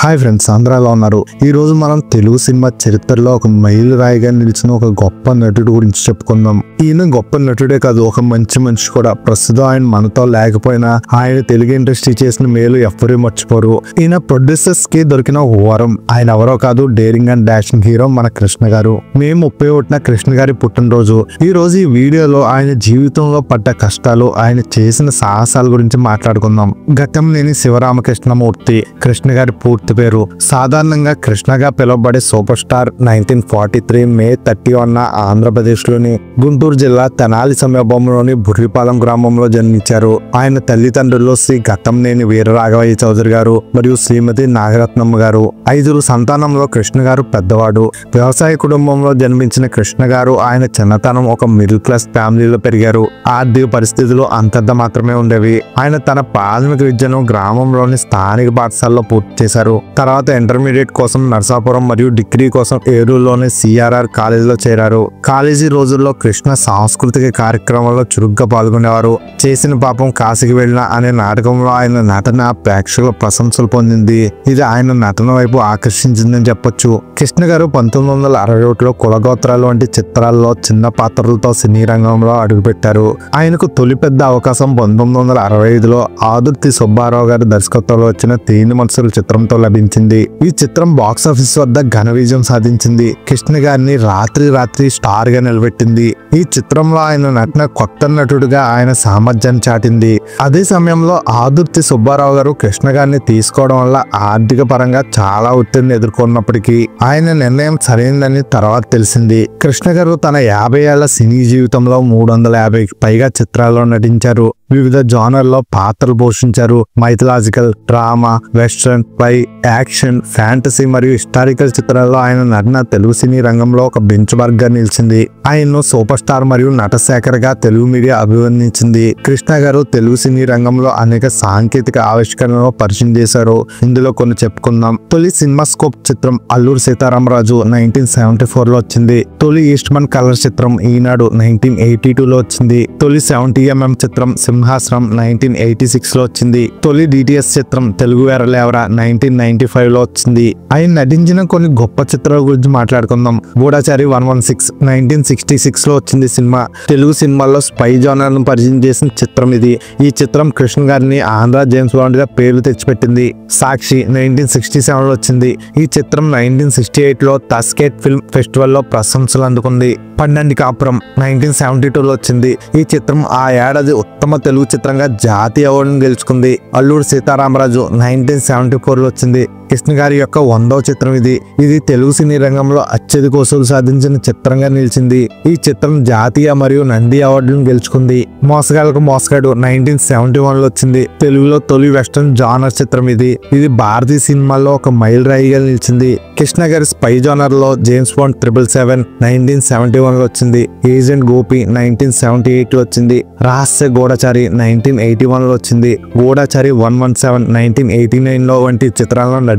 Hi friends, అందరూ ఎలా ఉన్నారు? ఈ రోజు మనం తెలుగు సినిమా చరిత్రలో ఒక మైలురాయిగా నిలిచిన ఒక గొప్ప నటుడు గురించి చెప్పుకుందాం. ఈయన గొప్ప నటుడే కాదు, ఒక మంచి మనిషి కూడా. ప్రస్తుతం ఆయన మనతో లేకపోయినా ఆయన తెలుగు ఇండస్ట్రీ చేసిన మేలు ఎవ్వరూ మర్చిపోరు. ఈయన ప్రొడ్యూసర్స్ కి దొరికిన ఒక వరం. ఆయన ఎవరో కాదు, డేరింగ్ అండ్ డాషింగ్ హీరో మన కృష్ణ గారు. మే 31న కృష్ణ గారి పుట్టినరోజు. ఈ రోజు ఈ వీడియోలో ఆయన జీవితంలో పడ్డ కష్టాలు, ఆయన చేసిన సాహసాల గురించి మాట్లాడుకుందాం. ఘట్టంనేని శివరామకృష్ణమూర్తి కృష్ణ గారి పూర్తి పేరు. సాధారణంగా కృష్ణగా పిలువబడే సూపర్ స్టార్ 1943 మే 31న ఆంధ్రప్రదేశ్ లోని గుంటూరు జిల్లా తెనాలి సమీపంలోని బుర్రిపాలెం గ్రామంలో జన్మించారు. ఆయన తల్లిదండ్రులు శ్రీ ఘట్టంనేని వీరరాఘవయ్య చౌదరి గారు మరియు శ్రీమతి నాగరత్నమ్మ గారు. 5 సంతానంలో కృష్ణ గారు పెద్దవాడు. వ్యవసాయ కుటుంబంలో జన్మించిన కృష్ణ గారు ఆయన చిన్నతనం ఒక మిడిల్ క్లాస్ ఫ్యామిలీలో పెరిగారు. ఆర్థిక పరిస్థితులు అంతంత మాత్రమే ఉండేవి. ఆయన తన ప్రాథమిక విద్యను గ్రామంలోని స్థానిక పాఠశాలలో పూర్తి చేశారు. తర్వాత ఇంటర్మీడియట్ కోసం నర్సాపురం మరియు డిగ్రీ కోసం ఏలూరులోని సిఆర్ఆర్ కాలేజీలో చేరారు. కాలేజీ రోజుల్లో కృష్ణ సాంస్కృతిక కార్యక్రమాల్లో చురుగ్గా పాల్గొనేవారు. చేసిన పాపం కాశీకి వెళ్ళిన అనే నాటకంలో ఆయన నటన ప్రేక్షకుల ప్రశంసలు పొందింది. ఇది ఆయన నటన వైపు ఆకర్షించిందని చెప్పొచ్చు. కృష్ణ గారు 1961లో కులగోత్రాలు వంటి చిత్రాల్లో చిన్న పాత్రలతో సినీ రంగంలో అడుగుపెట్టారు. ఆయనకు తొలి పెద్ద అవకాశం 1965లో ఆదుర్తి సుబ్బారావు గారి దర్శకత్వంలో వచ్చిన తేని మనసుల చిత్రంతో లభించింది. ఈ చిత్రం బాక్సాఫీస్ వద్ద ఘన విజయం సాధించింది. కృష్ణ గారిని రాత్రి స్టార్ గా నిలబెట్టింది. ఈ చిత్రంలో ఆయన నటన కొత్త నటుడిగా ఆయన సామర్థ్యాన్ని చాటింది. అదే సమయంలో ఆదుర్తి సుబ్బారావు గారు కృష్ణ గారిని తీసుకోవడం వల్ల ఆర్థిక పరంగా చాలా ఒత్తిడిని ఎదుర్కొన్నప్పటికీ ఆయన నిర్ణయం సరైనదని తర్వాత తెలిసింది. కృష్ణ గారు తన 50 ఏళ్ల సినీ జీవితంలో 350కి పైగా చిత్రాల్లో నటించారు. వివిధ జానర్లో పాత్రలు పోషించారు. Mythological, drama, western, spy, action, fantasy మరియు హిస్టారికల్ చిత్రాల్లో ఆయన నటన తెలుగు సినీ రంగంలో ఒక బెంచ్ మార్క్ గా నిలిచింది. ఆయన్ను సూపర్ స్టార్ మరియు నటశేఖర్ గా తెలుగు మీడియా అభివర్ణించింది. కృష్ణ గారు తెలుగు సినీ రంగంలో అనేక సాంకేతిక ఆవిష్కరణలు పరిచయం చేశారు. ఇందులో కొన్ని చెప్పుకుందాం. తొలి సినిమా స్కోప్ చిత్రం అల్లూరి సీతారామరాజు 1974లో వచ్చింది. తొలి ఈస్ట్మన్ కలర్ చిత్రం ఈనాడు 1982లో వచ్చింది. తొలి 70mm చిత్రం సింహాసనం 1986లో వచ్చింది. తొలి డిటిఎస్ చిత్రం తెలుగు వేరలేవరా 1995లో వచ్చింది. ఆయన నటించిన కొన్ని గొప్ప చిత్రాల గురించి మాట్లాడుకుందాం. గూఢచారి 116 1966లో వచ్చింది సినిమా. తెలుగు సినిమాల్లో స్పై జానర్ ను పరిచయం చేసిన చిత్రం ఇది. ఈ చిత్రం కృష్ణ గారిని ఆంధ్ర జేమ్స్ బాండ్ గా పేర్లు తెచ్చిపెట్టింది. సాక్షి 1967లో వచ్చింది. ఈ చిత్రం 1968లో తస్కేట్ ఫిల్మ్ ఫెస్టివల్ లో ప్రశంసలు అందుకుంది. పన్నెండు కాపురం 1972లో వచ్చింది. ఈ చిత్రం ఆ ఏడాది ఉత్తమ తెలుగు చిత్రంగా జాతీయ అవార్డును గెలుచుకుంది. అల్లూరి సీతారామరాజు 1974లో వచ్చింది. కృష్ణ గారి యొక్క 100వ చిత్రం ఇది. ఇది తెలుగు సినీ రంగంలో అత్యధిక వసూలు సాధించిన చిత్రంగా నిలిచింది. ఈ చిత్రం జాతీయ మరియు నంది అవార్డులను గెలుచుకుంది. మోసగాళ్ళకు మోసగాడు 1971లో వచ్చింది. తెలుగులో తొలి వెస్టర్న్ జానర్ చిత్రం ఇది. ఇది భారతీయ సినిమాల్లో ఒక మైల్ రాయిగా నిలిచింది. కృష్ణ గారి స్పై జానర్ లో జేమ్స్ బాండ్ 777 1971లో వచ్చింది. ఏజెంట్ గోపి 1978లో వచ్చింది. రహస్య గూఢచారి 1981లో వచ్చింది. గూఢచారి 117 1989లో వంటి చిత్రాల్లో నటించారు.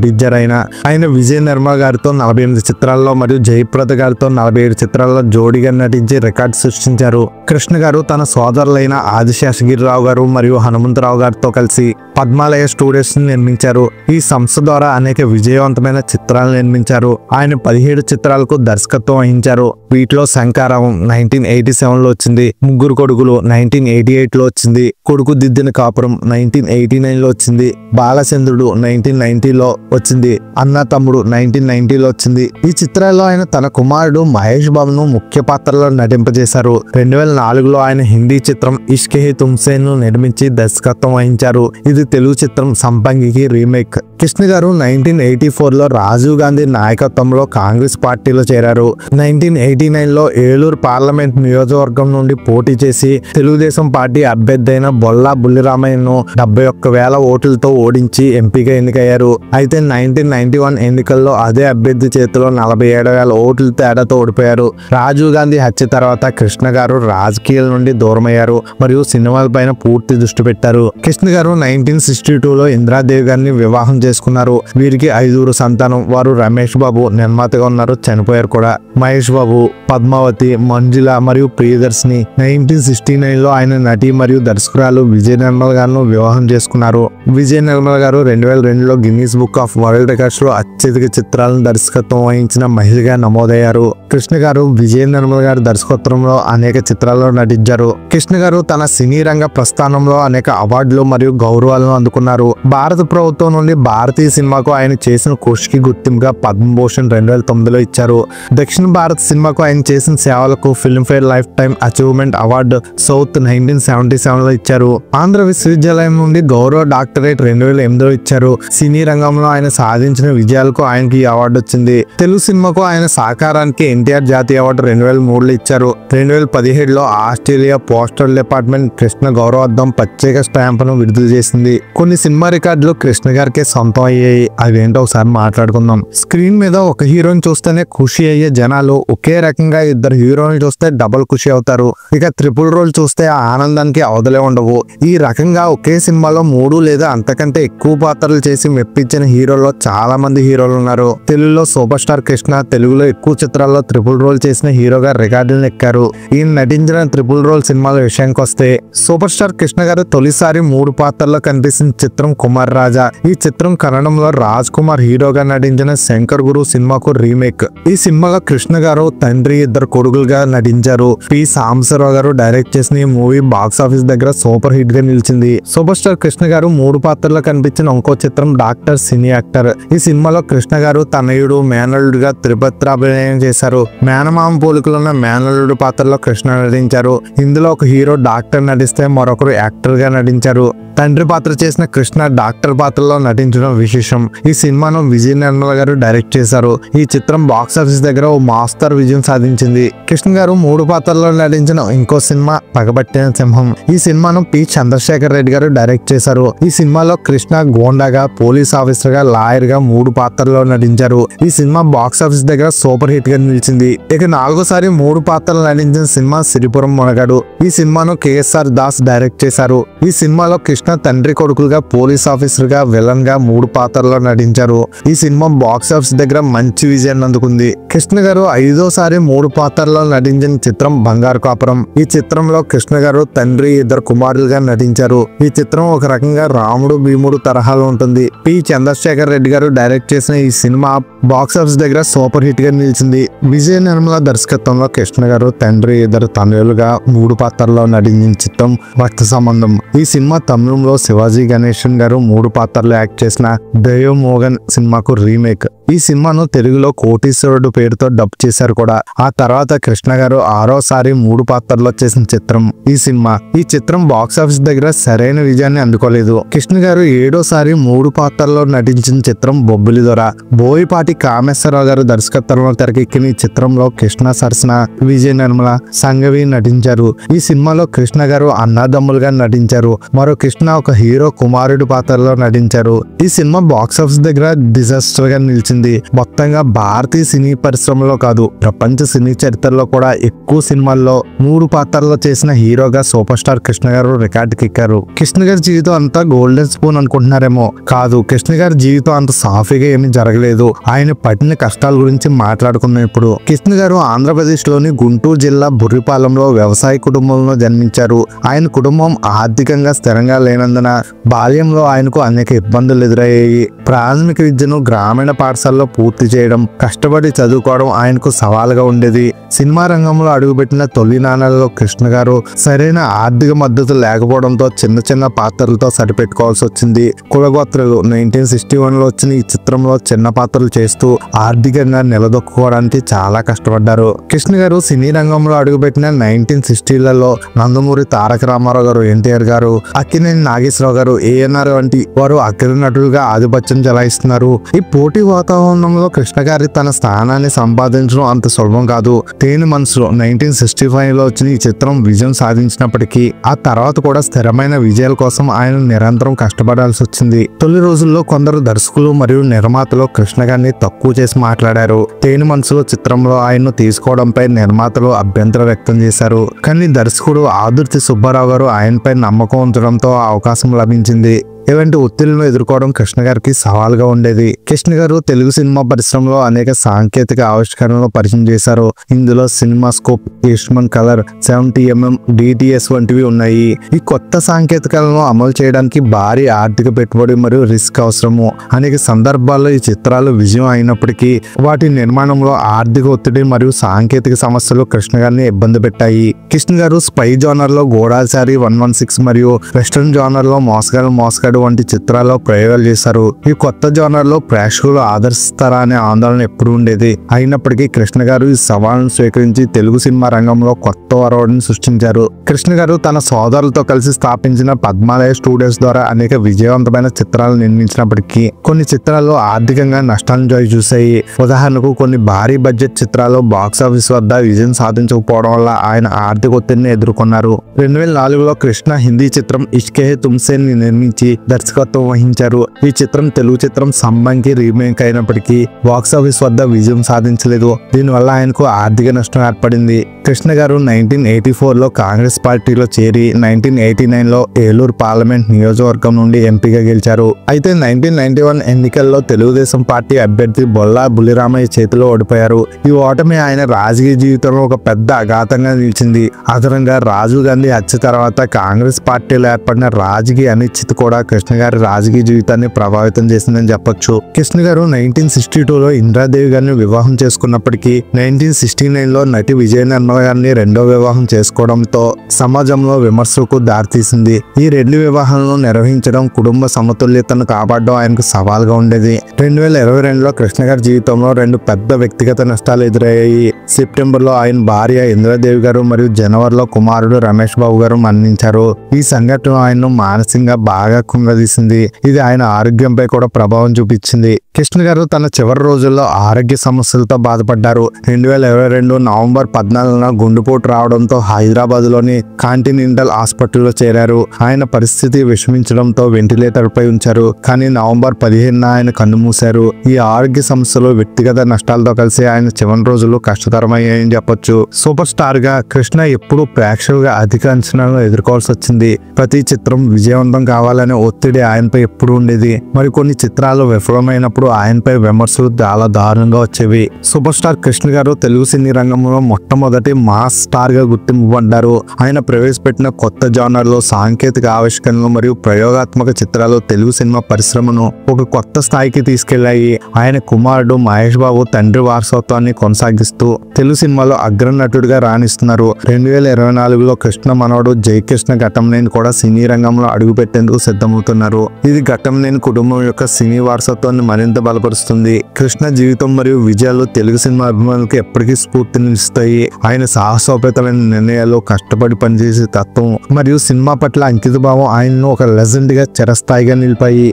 ఆయన విజయ్ నిర్మల్ గారితో 48 చిత్రాల్లో మరియు జయప్రద గారితో 47 చిత్రాల్లో జోడీగా నటించి రికార్డు సృష్టించారు. కృష్ణ గారు తన సోదరులైన ఆదిశేషగిరిరావు గారు మరియు హనుమంతరావు గారితో కలిసి పద్మాలయ స్టూడియోస్ నిర్మించారు. ఈ సంస్థ ద్వారా అనేక విజయవంతమైన చిత్రాలు నిర్మించారు. ఆయన 17 చిత్రాలకు దర్శకత్వం వహించారు. వీటిలో శంకారావం 1987లో వచ్చింది. ముగ్గురు కొడుకులు 1988లో వచ్చింది. కొడుకు దిద్దిన కాపురం 1989లో వచ్చింది. బాలచంద్రుడు 1990లో వచ్చింది. అన్న తమ్ముడు 1990లో వచ్చింది. ఈ చిత్రాల్లో ఆయన తన కుమారుడు మహేష్ బాబును ముఖ్య పాత్రలో నటింపజేశారు. 2004లో ఆయన హిందీ చిత్రం ఇష్క్ హీ తుమ్సే ను నిర్మించి దర్శకత్వం వహించారు. ఇది తెలుగు చిత్రం సంపంగికి రీమేక్. కృష్ణ గారు 1984లో రాజీవ్ గాంధీ నాయకత్వంలో కాంగ్రెస్ పార్టీలో చేరారు. 1989లో ఏలూరు పార్లమెంట్ నియోజకవర్గం నుండి పోటీ చేసి తెలుగుదేశం పార్టీ అభ్యర్థి అయిన బొల్లా బుల్లిరామయ్యను 71,000 ఓట్లతో ఓడించి ఎంపీగా ఎన్నికయ్యారు. అయితే 1991 ఎన్నికల్లో అదే అభ్యర్థి చేతిలో 47,000 ఓట్ల తేడాతో ఓడిపోయారు. రాజీవ్ గాంధీ హత్య తర్వాత కృష్ణ గారు రాజకీయాల నుండి దూరమయ్యారు మరియు సినిమాలపైన పూర్తి దృష్టి పెట్టారు. కృష్ణ గారు 1962లో ఇందిరాదేవి గారిని వివాహం చేసుకున్నారు. వీరికి 5 సంతానం. వారు రమేష్ బాబు నిర్మాతగా ఉన్నారు, చనిపోయారు కూడా. మహేష్ బాబు, పద్మావతి, మంజుల మరియు ప్రియదర్శిని. 1969లో ఆయన నటి మరియు దర్శకురాలు విజయ నిర్మల్ గారు వివాహం చేసుకున్నారు. విజయ నిర్మల్ గారు 2002లో Guinness book of world records లో అత్యధిక చిత్రాలను దర్శకత్వం వహించిన మహిళగా నమోదయ్యారు. కృష్ణ గారు విజయ నిర్మల్ గారి దర్శకత్వంలో అనేక చిత్రాల్లో నటించారు. కృష్ణ గారు తన సినీ రంగ ప్రస్థానంలో అనేక అవార్డులు మరియు గౌరవాలను అందుకున్నారు. భారత ప్రభుత్వం నుండి భారతీయ సినిమాకు ఆయన చేసిన కృషికి గుర్తింపుగా పద్మభూషణ్ 2009లో ఇచ్చారు. దక్షిణ భారత సినిమాకు ఆయన చేసిన సేవలకు Filmfare life time achievement award south 1977లో ఇచ్చారు. ఆంధ్ర విశ్వవిద్యాలయం నుండి గౌరవ డాక్టరేట్ 2008లో ఇచ్చారు. సినీ రంగంలో ఆయన సాధించిన విజయాలకు ఆయనకి ఈ అవార్డు వచ్చింది. తెలుగు సినిమాకు ఆయన సహకారానికి ఎన్టీఆర్ జాతీయ అవార్డు 2003లో ఇచ్చారు. 2017లో ఆస్ట్రేలియా పోస్టల్ డిపార్ట్మెంట్ కృష్ణ గౌరవార్థం ప్రత్యేక స్టాంపును విడుదల చేసింది. కొన్ని సినిమా రికార్డులు కృష్ణ గారికే సొంతం అయ్యాయి. అవేంటో ఒకసారి మాట్లాడుకుందాం. స్క్రీన్ మీద ఒక హీరోని చూస్తేనే ఖుషి అయ్యే జనాలు ఒకే రకంగా 2 హీరోలు చూస్తే డబుల్ ఖుషి అవుతారు. ఇక ట్రిపుల్ రోల్ చూస్తే ఆ ఆనందానికి అవధలే ఉండవు. ఈ రకంగా ఒకే సినిమాలో 3 లేదా అంతకంటే ఎక్కువ పాత్రలు చేసి మెప్పించిన హీరోల్లో చాలా మంది హీరోలు ఉన్నారు. తెలుగులో సూపర్ స్టార్ కృష్ణ తెలుగులో ఎక్కువ చిత్రాల్లో ట్రిపుల్ రోల్ చేసిన హీరోగా రికార్డులను ఎక్కారు. ఈయన నటించిన ట్రిపుల్ రోల్ సినిమాల విషయానికి వస్తే సూపర్ స్టార్ కృష్ణ గారు తొలిసారి 3 పాత్రల్లో కనిపిస్తున్న చిత్రం కుమార్ రాజా. ఈ చిత్రం కన్నడంలో రాజ్ కుమార్ హీరోగా నటించిన శంకర్ గురు సినిమాకు రీమేక్. ఈ సినిమాలో కృష్ణ గారు తండ్రి, 2 కొడుకులుగా నటించారు. పి సాంబశివరావు గారు డైరెక్ట్ చేసిన ఈ మూవీ బాక్స్ ఆఫీస్ దగ్గర సూపర్ హిట్ గా నిలిచింది. సూపర్ స్టార్ కృష్ణ గారు 3 పాత్రల్లో కనిపించిన ఇంకో చిత్రం డాక్టర్ సినీ యాక్టర్. ఈ సినిమాలో కృష్ణ గారు తనయుడు, మేనల్లుడుగా త్రిపత్ర అభినయం చేశారు. మేనమామ పోలికలున్న మేనల్లుడు పాత్రలో కృష్ణ నటించారు. ఇందులో ఒక హీరో డాక్టర్ నటిస్తే మరొకరు యాక్టర్ గా నటించారు. తండ్రి పాత్ర చేసిన కృష్ణ డాక్టర్ పాత్రలో నటించడం విశేషం. ఈ సినిమాను విజయ నిర్మల్ గారు డైరెక్ట్ చేశారు. ఈ చిత్రం బాక్స్ ఆఫీస్ దగ్గర ఓ మాస్టర్ విజయం సాధించింది. కృష్ణ గారు 3 పాత్రల్లో నటించిన ఇంకో సినిమా పగబట్టిన సింహం. ఈ సినిమాను పి చంద్రశేఖర్ రెడ్డి గారు డైరెక్ట్ చేశారు. ఈ సినిమాలో కృష్ణ గోండాగా, పోలీస్ ఆఫీసర్ గా, లాయర్ గా 3 పాత్రల్లో నటించారు. ఈ సినిమా బాక్స్ ఆఫీస్ దగ్గర సూపర్ హిట్ గా నిలిచింది. ఇక 4సారి 3 పాత్రలు నటించిన సినిమా సిరిపురం మునగాడు. ఈ సినిమాను కేఎస్ఆర్ దాస్ డైరెక్ట్ చేశారు. ఈ సినిమాలో కృష్ణ తండ్రి కొడుకులుగా, పోలీస్ ఆఫీసర్ గా, విలన్ గా 3 పాత్రల్లో నటించారు. ఈ సినిమా బాక్స్ ఆఫీస్ దగ్గర మంచి విజయాన్ని అందుకుంది. కృష్ణ గారు 5వ సారి 3 పాత్రల్లో నటించిన చిత్రం బంగారు కాపురం. ఈ చిత్రంలో కృష్ణ గారు తండ్రి, 2 కుమారులుగా నటించారు. ఈ చిత్రం ఒక రకంగా రాముడు భీముడు తరహాలో ఉంటుంది. పి చంద్రశేఖర్ రెడ్డి గారు డైరెక్ట్ చేసిన ఈ సినిమా బాక్స్ ఆఫీస్ దగ్గర సూపర్ హిట్ గా నిలిచింది. విజయ నిర్మల దర్శకత్వంలో కృష్ణ గారు తండ్రి, 2 తనయులుగా 3 పాత్రల్లో నటించిన చిత్రం రక్త సంబంధం. ఈ సినిమా తమిళంలో శివాజీ గణేశన్ గారు 3 పాత్రలు యాక్ట్ చేసిన దైవ మోగన్ సినిమాకు రీమేక్. ఈ సినిమాను తెలుగులో కోటీశ్వరుడు పేరుతో డబ్ చేశారు కూడా. ఆ తర్వాత కృష్ణ గారు 6వ సారి 3 పాత్రల్లో చేసిన చిత్రం ఈ సినిమా. ఈ చిత్రం బాక్స్ ఆఫీస్ దగ్గర సరైన విజయాన్ని అందుకోలేదు. కృష్ణ గారు 7వ సారి 3 పాత్రల్లో నటించిన చిత్రం బొబ్బిలి దొర. బోయపాటి కామేశ్వరరావు గారు దర్శకత్వంలో తెరకెక్కిన ఈ చిత్రంలో కృష్ణ సరసన, విజయ నిర్మల, సంగవి నటించారు. ఈ సినిమాలో కృష్ణ గారు అన్నదమ్ములుగా నటించారు. మరో కృష్ణ ఒక హీరో కుమారుడు పాత్రలో నటించారు. ఈ సినిమా బాక్స్ ఆఫీస్ దగ్గర డిజాస్టర్ గా నిలిచింది. మొత్తంగా భారతీయ సినీ పరిశ్రమలో కాదు, ప్రపంచ సినీ చరిత్రలో కూడా ఎక్కువ సినిమాల్లో 3 పాత్రల్లో చేసిన హీరోగా సూపర్ స్టార్ కృష్ణ గారు రికార్డుకి ఎక్కారు. కృష్ణ గారి జీవితం అంతా గోల్డెన్ స్పూన్ అనుకుంటున్నారేమో. కాదు, కృష్ణ గారి జీవితం అంత సాఫీగా ఏమీ జరగలేదు. ఆయన పడిన కష్టాల గురించి మాట్లాడుకున్నాం ఇప్పుడు. కృష్ణ గారు ఆంధ్రప్రదేశ్ లోని గుంటూరు జిల్లా బుర్రిపాలెంలో వ్యవసాయ కుటుంబంలో జన్మించారు. ఆయన కుటుంబం ఆర్థికంగా స్థిరంగా లేనందున బాల్యంలో ఆయనకు అనేక ఇబ్బందులు ఎదురయ్యాయి. ప్రాథమిక విద్యను గ్రామీణ పాఠశాలలో పూర్తి చేయడం, కష్టపడి చదువుకోవడం ఆయనకు సవాలుగా ఉండేది. సినిమా రంగంలో అడుగుపెట్టిన తొలి నాణాలలో కృష్ణ గారు సరైన ఆర్థిక మద్దతు లేకపోవడంతో చిన్న చిన్న పాత్రలతో సరిపెట్టుకోవాల్సి వచ్చింది. కులగోత్రలు 1961లో వచ్చిన ఈ చిత్రంలో చిన్న పాత్రలు చేస్తూ ఆర్థికంగా నిలదొక్కుకోవడానికి చాలా కష్టపడ్డారు. కృష్ణ గారు సినీ రంగంలో అడుగుపెట్టిన 1960లలో నందమూరి తారక రామారావు గారు, ఎన్టీఆర్ గారు, అక్కినేని నాగేశ్వరరావు గారు, ఏఎన్ఆర్ వంటి వారు అగ్ర నటులుగా ఆధిపత్యం చెలాయిస్తున్నారు. ఈ పోటీ వాతావరణంలో కృష్ణ గారి తన స్థానాన్ని సంపాదించడం అంత సులభం కాదు. తేనె మనసులో 1965లో వచ్చిన ఈ చిత్రం విజయం సాధించినప్పటికీ ఆ తర్వాత కూడా స్థిరమైన విజయాల కోసం ఆయన నిరంతరం కష్టపడాల్సి వచ్చింది. తొలి రోజుల్లో కొందరు దర్శకులు మరియు నిర్మాతలు కృష్ణ గారిని తక్కువ చేసి మాట్లాడారు. తేనె మనసులో చిత్రంలో ఆయన్ను తీసుకోవడంపై నిర్మాతలు అభ్యంతరం వ్యక్తం చేశారు. కానీ దర్శకుడు ఆదుర్తి సుబ్బారావు గారు ఆయనపై నమ్మకం ఉంచడంతో అవకాశం లభించింది. ఇలాంటి ఒత్తిళ్లను ఎదుర్కోవడం కృష్ణ గారికి సవాల్గా ఉండేది. కృష్ణ గారు తెలుగు సినిమా పరిశ్రమలో అనేక సాంకేతిక ఆవిష్కరణలు పరిచయం చేశారు. ఇందులో cinema scope, Eastman colour, 70mm DTS వంటివి ఉన్నాయి. ఈ కొత్త సాంకేతికలను అమలు చేయడానికి భారీ ఆర్థిక పెట్టుబడి మరియు రిస్క్ అవసరము. అనేక సందర్భాల్లో ఈ చిత్రాలు విజయం అయినప్పటికీ వాటి నిర్మాణంలో ఆర్థిక ఒత్తిడి మరియు సాంకేతిక సమస్యలు కృష్ణ గారిని ఇబ్బంది పెట్టాయి. కృష్ణ గారు స్పై జోనర్ లో గూఢాచారి 116 మరియు వెస్టర్న్ జోనర్ లో మోసగాడు వంటి చిత్రాల్లో ప్రయోగాలు చేశారు. ఈ కొత్త జోనర్ లో ప్రేక్షకులు ఆదర్శిస్తారా అనే ఆందోళన ఎప్పుడు ఉండేది. అయినప్పటికీ కృష్ణ గారు ఈ సవాళ్ళను స్వీకరించి తెలుగు సినిమా రంగంలో కొత్త వరవడిని సృష్టించారు. కృష్ణ గారు తన సోదరులతో కలిసి స్థాపించిన పద్మాలయ స్టూడియోస్ ద్వారా అనేక విజయవంతమైన చిత్రాలు నిర్మించినప్పటికీ కొన్ని చిత్రాలు ఆర్థికంగా నష్టాలను చూశాయి. ఉదాహరణకు కొన్ని భారీ బడ్జెట్ చిత్రాలు బాక్సాఫీస్ వద్ద విజయం సాధించకపోవడం వల్ల ఆయన ఆర్థిక ఒత్తిడిని ఎదుర్కొన్నారు. 2004లో కృష్ణ హిందీ చిత్రం ఇష్కే హై తుమ్సే ని నిర్మించి దర్శకత్వం వహించారు. ఈ చిత్రం తెలుగు చిత్రం సంబంకి రీమేక్ అయినప్పటికీ బాక్సాఫీస్ వద్ద విజయం సాధించలేదు. దీనివల్ల ఆయనకు ఆర్థిక నష్టం ఏర్పడింది. కృష్ణ గారు 1984లో కాంగ్రెస్ పార్టీలో చేరి 1989లో ఏలూరు పార్లమెంట్ నియోజకవర్గం నుండి ఎంపీగా గెలిచారు. అయితే 1991 ఎన్నికల్లో తెలుగుదేశం పార్టీ అభ్యర్థి బొల్లా బుల్లిరామయ్య చేతిలో ఓడిపోయారు. ఈ ఓటమి ఆయన రాజకీయ జీవితంలో ఒక పెద్ద ఆఘాతంగా నిలిచింది. అదనంగా రాజీవ్ గాంధీ హత్య తర్వాత కాంగ్రెస్ పార్టీలో ఏర్పడిన రాజకీయ అనిశ్చితి కూడా కృష్ణ గారి రాజకీయ జీవితాన్ని ప్రభావితం చేసిందని చెప్పొచ్చు. కృష్ణ గారు 1962లో ఇంద్రాదేవి గారిని వివాహం చేసుకున్నప్పటికీ 1969లో నటి విజయ నిర్మల గారిని రెండో వివాహం చేసుకోవడంతో సమాజంలో విమర్శకు దారితీసింది. ఈ రెండు వివాహాలను నిర్వహించడం, కుటుంబ సమతుల్యతను కాపాడడం ఆయనకు సవాల్గా ఉండేది. 2022లో కృష్ణ గారి జీవితంలో రెండు పెద్ద వ్యక్తిగత నష్టాలు ఎదురయ్యాయి. సెప్టెంబర్లో ఆయన భార్య ఇంద్రాదేవి గారు మరియు జనవరిలో కుమారుడు రమేష్ బాబు గారు మరణించారు. ఈ సంఘటన ఆయన్ను మానసికంగా బాగా కుంగదీసింది. ఇది ఆయన ఆరోగ్యంపై కూడా ప్రభావం చూపించింది. కృష్ణ గారు తన చివరి రోజుల్లో ఆరోగ్య సమస్యలతో బాధపడ్డారు. 2022 నవంబర్ 14న గుండెపోటు రావడంతో హైదరాబాద్ లోని కాంటినెంటల్ హాస్పిటల్లో చేరారు. ఆయన పరిస్థితి విషమించడంతో వెంటిలేటర్ పై ఉంచారు. కానీ నవంబర్ 15న ఆయన కన్నుమూశారు. ఈ ఆరోగ్య సమస్యలు వ్యక్తిగత నష్టాలతో కలిసి ఆయన చివరి రోజులు కష్టతరమయ్యాయని చెప్పొచ్చు. సూపర్ స్టార్ గా కృష్ణ ఎప్పుడూ ప్రేక్షకులుగా అధిక అంచనాలను ఎదుర్కోవాల్సి వచ్చింది. ప్రతి చిత్రం విజయవంతం కావాలనే ఒత్తిడి ఆయనపై ఎప్పుడు ఉండేది. మరి కొన్ని చిత్రాలు విఫలమైనప్పుడు ఆయనపై విమర్శలు చాలా దారుణంగా వచ్చేవి. సూపర్ స్టార్ కృష్ణ గారు తెలుగు సినీ రంగంలో మొట్టమొదటి మాస్ స్టార్ గా గుర్తింపబడ్డారు. ఆయన ప్రవేశపెట్టిన కొత్త జానర్లో సాంకేతిక ఆవిష్కరణలు మరియు ప్రయోగాత్మక చిత్రాలు తెలుగు సినిమా పరిశ్రమను ఒక కొత్త స్థాయికి తీసుకెళ్లాయి. ఆయన కుమారుడు మహేష్ బాబు తండ్రి వారసత్వాన్ని కొనసాగిస్తూ తెలుగు సినిమాలో అగ్రనటుడిగా రాణిస్తున్నారు. 2024లో కృష్ణ మనవడు జయకృష్ణ ఘట్టంనేని కూడా సినీ రంగంలో అడుగుపెట్టేందుకు సిద్ధమవుతున్నారు. ఇది ఘట్టంనేని కుటుంబం యొక్క సినీ వారసత్వాన్ని మరింత బలపరుస్తుంది. కృష్ణ జీవితం మరియు విజయాలు తెలుగు సినిమా అభిమానులకు ఎప్పటికీ స్ఫూర్తినిస్తాయి. ఆయన సాహసోపేతమైన నిర్ణయాలు, కష్టపడి పనిచేసే తత్వం మరియు సినిమా పట్ల అంకిత భావం ఆయనను ఒక లెజెండ్ గా చిరస్థాయిగా నిలిపాయి.